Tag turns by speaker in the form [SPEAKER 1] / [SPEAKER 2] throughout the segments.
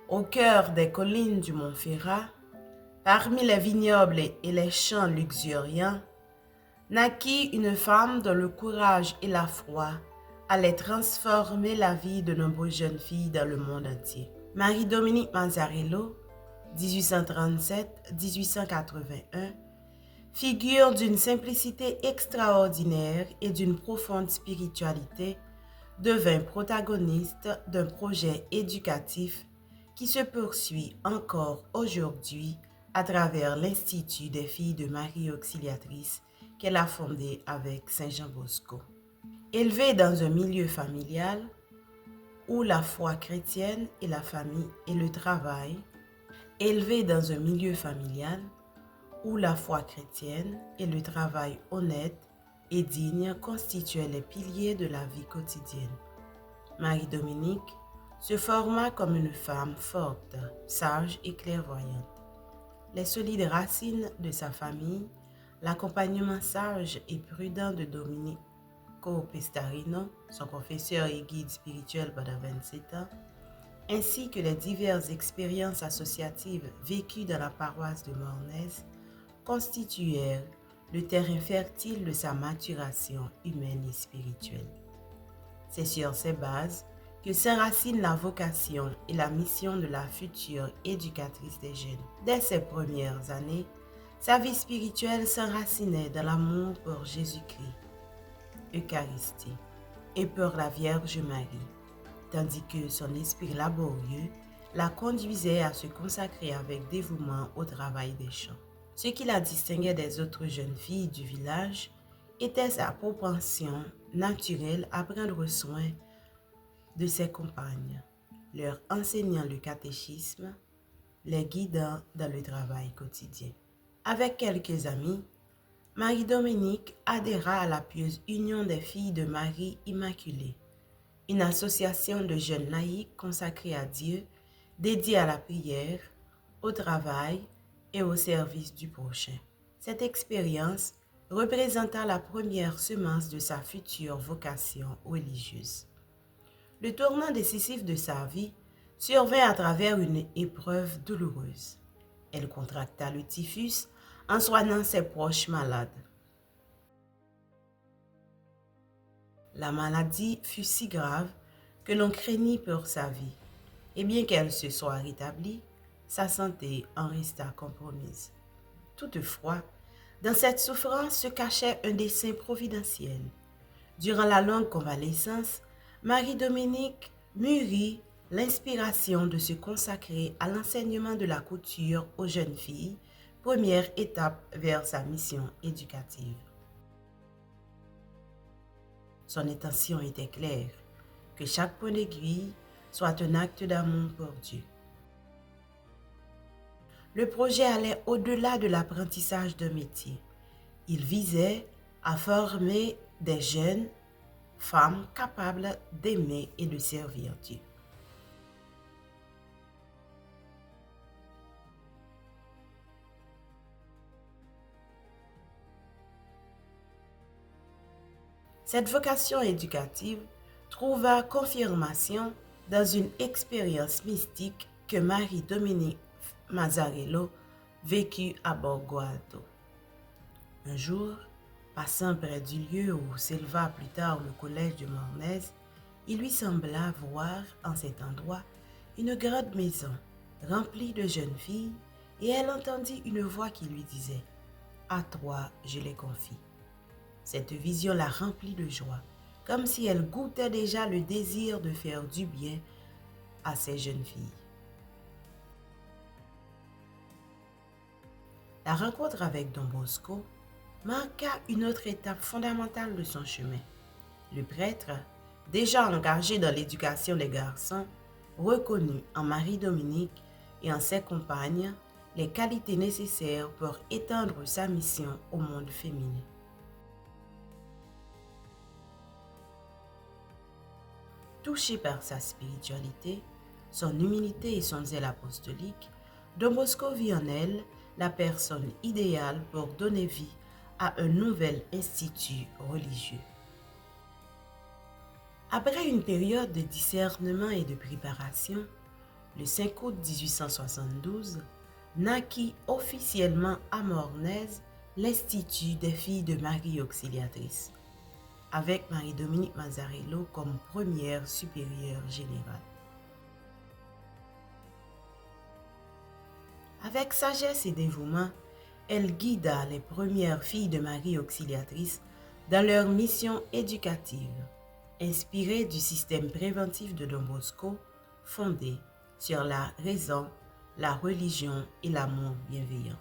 [SPEAKER 1] Au cœur des collines du Mont Ferrat, parmi les vignobles et les champs luxuriants, naquit une femme dont le courage et la foi allaient transformer la vie de nombreuses jeunes filles dans le monde entier. Marie-Dominique Mazzarello, 1837-1881, figure d'une simplicité extraordinaire et d'une profonde spiritualité, devint protagoniste d'un projet éducatif qui se poursuit encore aujourd'hui à travers l'Institut des filles de Marie Auxiliatrice qu'elle a fondé avec Saint Jean Bosco. Élevée dans un milieu familial où la foi chrétienne et la famille et le travail, élevée dans un milieu familial où la foi chrétienne et le travail honnête et digne constituaient les piliers de la vie quotidienne. Marie-Dominique se forma comme une femme forte, sage et clairvoyante. Les solides racines de sa famille, l'accompagnement sage et prudent de Domenico Pestarino, son confesseur et guide spirituel pendant 27 ans, ainsi que les diverses expériences associatives vécues dans la paroisse de Mornez, constituèrent le terrain fertile de sa maturation humaine et spirituelle. C'est sur ces bases que s'enracine la vocation et la mission de la future éducatrice des jeunes. Dès ses premières années, sa vie spirituelle s'enracinait dans l'amour pour Jésus-Christ, Eucharistie, et pour la Vierge Marie, tandis que son esprit laborieux la conduisait à se consacrer avec dévouement au travail des champs. Ce qui la distinguait des autres jeunes filles du village était sa propension naturelle à prendre soin de ses compagnes, leur enseignant le catéchisme, les guidant dans le travail quotidien. Avec quelques amis, Marie-Dominique adhéra à la pieuse Union des filles de Marie Immaculée, une association de jeunes laïcs consacrés à Dieu, dédiée à la prière, au travail et au service du prochain. Cette expérience représenta la première semence de sa future vocation religieuse. Le tournant décisif de sa vie survint à travers une épreuve douloureuse. Elle contracta le typhus en soignant ses proches malades. La maladie fut si grave que l'on craignit pour sa vie, et bien qu'elle se soit rétablie, sa santé en resta compromise. Toutefois, dans cette souffrance se cachait un dessein providentiel. Durant la longue convalescence, Marie-Dominique mûrit l'inspiration de se consacrer à l'enseignement de la couture aux jeunes filles, première étape vers sa mission éducative. Son intention était claire, que chaque point d'aiguille soit un acte d'amour pour Dieu. Le projet allait au-delà de l'apprentissage d'un métier. Il visait à former des jeunes femmes capables d'aimer et de servir Dieu. Cette vocation éducative trouva confirmation dans une expérience mystique que Marie-Dominique Mazzarello vécut à Borgo Alto. Un jour, passant près du lieu où s'éleva plus tard le collège de Mornez, il lui sembla voir en cet endroit une grande maison remplie de jeunes filles et elle entendit une voix qui lui disait « À toi, je les confie ». Cette vision la remplit de joie, comme si elle goûtait déjà le désir de faire du bien à ces jeunes filles. La rencontre avec Don Bosco marqua une autre étape fondamentale de son chemin. Le prêtre, déjà engagé dans l'éducation des garçons, reconnut en Marie-Dominique et en ses compagnes les qualités nécessaires pour étendre sa mission au monde féminin. Touché par sa spiritualité, son humilité et son zèle apostolique, Don Bosco vit en elle la personne idéale pour donner vie à un nouvel institut religieux. Après une période de discernement et de préparation, le 5 août 1872, naquit officiellement à Mornez l'Institut des filles de Marie Auxiliatrice, avec Marie-Dominique Mazzarello comme première supérieure générale. Avec sagesse et dévouement, elle guida les premières filles de Marie Auxiliatrice dans leur mission éducative, inspirée du système préventif de Don Bosco, fondé sur la raison, la religion et l'amour bienveillant.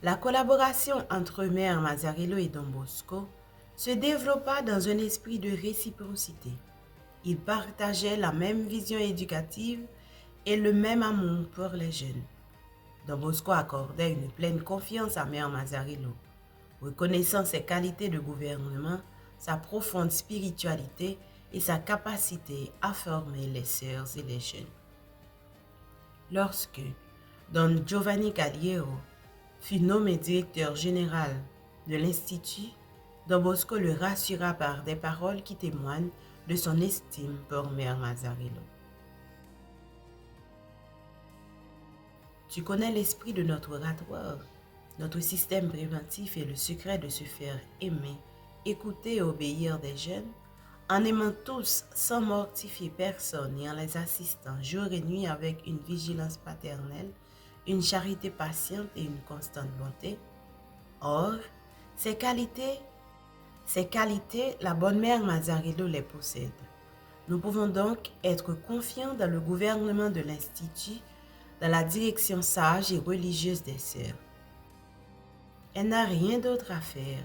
[SPEAKER 1] La collaboration entre Mère Mazzarello et Don Bosco se développa dans un esprit de réciprocité. Ils partageaient la même vision éducative et le même amour pour les jeunes. Don Bosco accordait une pleine confiance à Mère Mazzarello, reconnaissant ses qualités de gouvernement, sa profonde spiritualité et sa capacité à former les sœurs et les jeunes. Lorsque Don Giovanni Caliero fut nommé directeur général de l'Institut, Don Bosco le rassura par des paroles qui témoignent de son estime pour Mère Mazzarello. Tu connais l'esprit de notre oratoire, notre système préventif et le secret de se faire aimer, écouter et obéir des jeunes, en aimant tous sans mortifier personne et en les assistant jour et nuit avec une vigilance paternelle, une charité patiente et une constante bonté. Or, ces qualités, la bonne mère Mazzarello les possède. Nous pouvons donc être confiants dans le gouvernement de l'Institut, dans la direction sage et religieuse des sœurs. Elle n'a rien d'autre à faire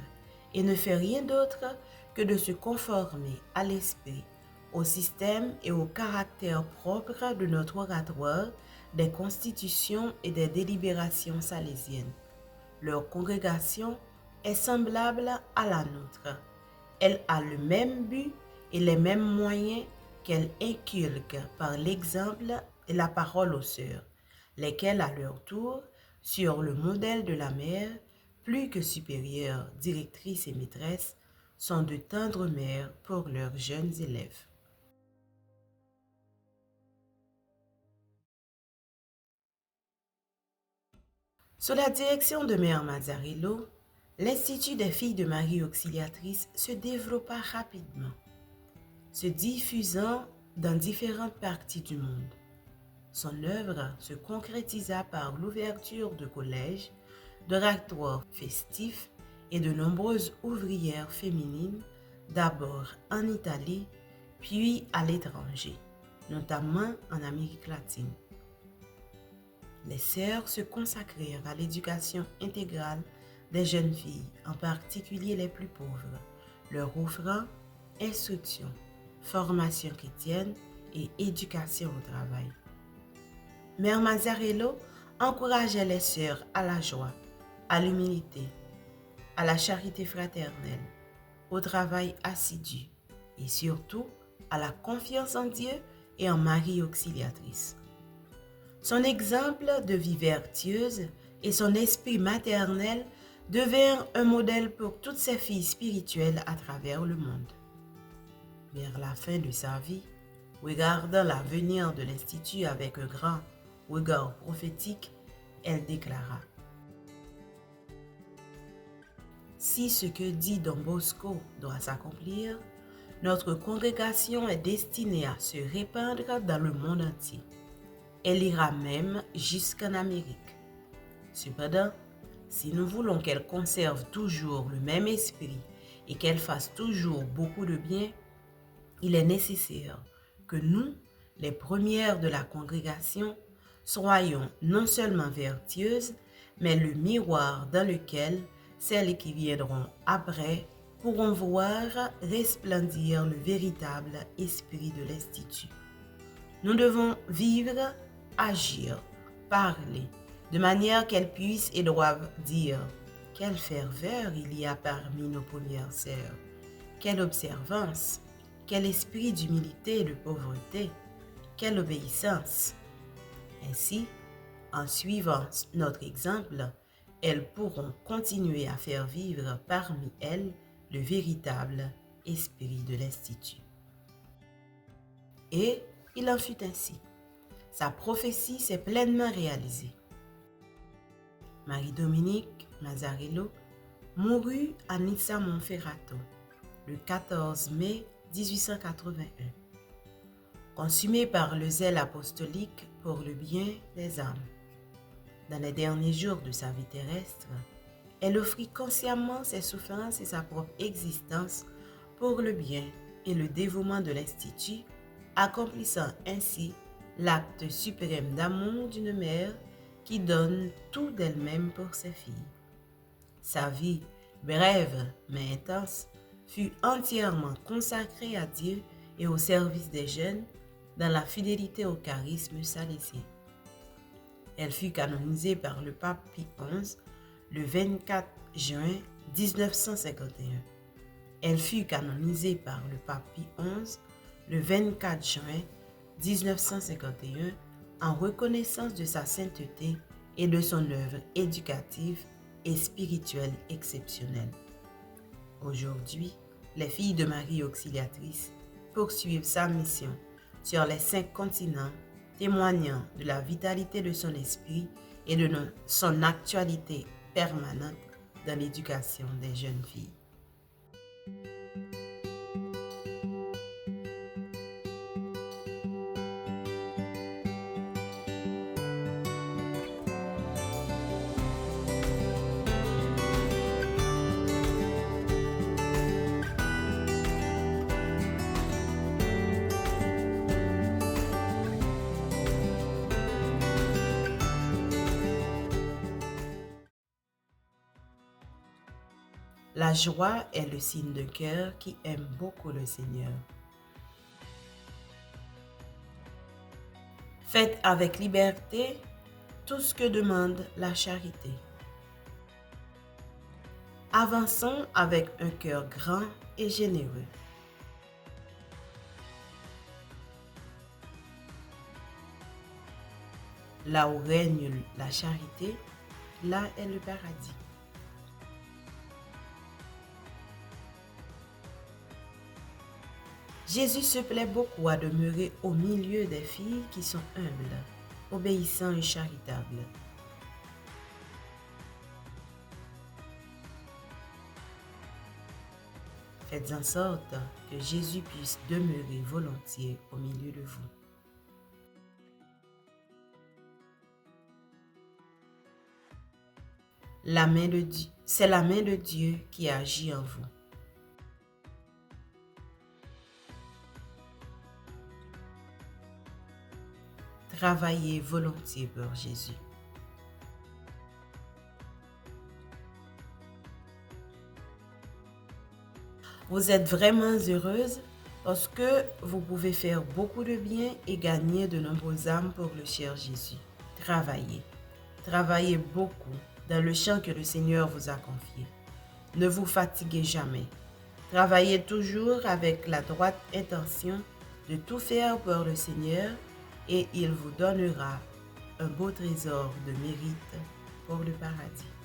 [SPEAKER 1] et ne fait rien d'autre que de se conformer à l'esprit, au système et au caractère propre de notre oratoire, des constitutions et des délibérations salésiennes. Leur congrégation est semblable à la nôtre. Elle a le même but et les mêmes moyens qu'elle inculque par l'exemple et la parole aux sœurs, lesquelles à leur tour, sur le modèle de la mère, plus que supérieures, directrices et maîtresses, sont de tendres mères pour leurs jeunes élèves. Sous la direction de Mère Mazzarello, l'Institut des filles de Marie Auxiliatrice se développa rapidement, se diffusant dans différentes parties du monde. Son œuvre se concrétisa par l'ouverture de collèges, d'oratoires festifs et de nombreuses ouvrières féminines, d'abord en Italie, puis à l'étranger, notamment en Amérique latine. Les sœurs se consacrèrent à l'éducation intégrale des jeunes filles, en particulier les plus pauvres, leur offrant instruction, formation chrétienne et éducation au travail. Mère Mazzarello encourageait les sœurs à la joie, à l'humilité, à la charité fraternelle, au travail assidu et surtout à la confiance en Dieu et en Marie Auxiliatrice. Son exemple de vie vertueuse et son esprit maternel devinrent un modèle pour toutes ces filles spirituelles à travers le monde. Vers la fin de sa vie, regardant l'avenir de l'Institut avec un grand regard prophétique, elle déclara: Si ce que dit Don Bosco doit s'accomplir, notre congrégation est destinée à se répandre dans le monde entier. Elle ira même jusqu'en Amérique. Cependant, si nous voulons qu'elle conserve toujours le même esprit et qu'elle fasse toujours beaucoup de bien, il est nécessaire que nous, les premières de la congrégation, soyons non seulement vertueuses, mais le miroir dans lequel celles qui viendront après pourront voir resplendir le véritable esprit de l'Institut. Nous devons vivre, agir, parler, de manière qu'elles puissent et doivent dire: quelle ferveur il y a parmi nos premières sœurs, quelle observance, quel esprit d'humilité et de pauvreté, quelle obéissance. Ainsi, en suivant notre exemple, elles pourront continuer à faire vivre parmi elles le véritable esprit de l'Institut. Et il en fut ainsi. sa prophétie s'est pleinement réalisée. Marie-Dominique Mazzarello mourut à Nizza Monferrato le 14 mai 1881. Consumée par le zèle apostolique pour le bien des âmes. Dans les derniers jours de sa vie terrestre, elle offrit consciemment ses souffrances et sa propre existence pour le bien et le dévouement de l'Institut, accomplissant ainsi l'acte suprême d'amour d'une mère qui donne tout d'elle-même pour ses filles. Sa vie, brève mais intense, fut entièrement consacrée à Dieu et au service des jeunes dans la fidélité au charisme salésien. Elle fut canonisée par le pape Pie XI le 24 juin 1951. Elle fut canonisée par le pape Pie XI le 24 juin 1951 en reconnaissance de sa sainteté et de son œuvre éducative et spirituelle exceptionnelle. Aujourd'hui, les filles de Marie Auxiliatrice poursuivent sa mission sur les 5 continents, témoignant de la vitalité de son esprit et de son actualité permanente dans l'éducation des jeunes filles. La joie est le signe d'un cœur qui aime beaucoup le Seigneur. Faites avec liberté tout ce que demande la charité. Avançons avec un cœur grand et généreux. Là où règne la charité, là est le paradis. Jésus se plaît beaucoup à demeurer au milieu des filles qui sont humbles, obéissantes et charitables. Faites en sorte que Jésus puisse demeurer volontiers au milieu de vous. C'est la main de Dieu qui agit en vous. Travaillez volontiers pour Jésus. Vous êtes vraiment heureuse parce que vous pouvez faire beaucoup de bien et gagner de nombreuses âmes pour le cher Jésus. Travaillez. Travaillez beaucoup dans le champ que le Seigneur vous a confié. Ne vous fatiguez jamais. Travaillez toujours avec la droite intention de tout faire pour le Seigneur et il vous donnera un beau trésor de mérite pour le paradis.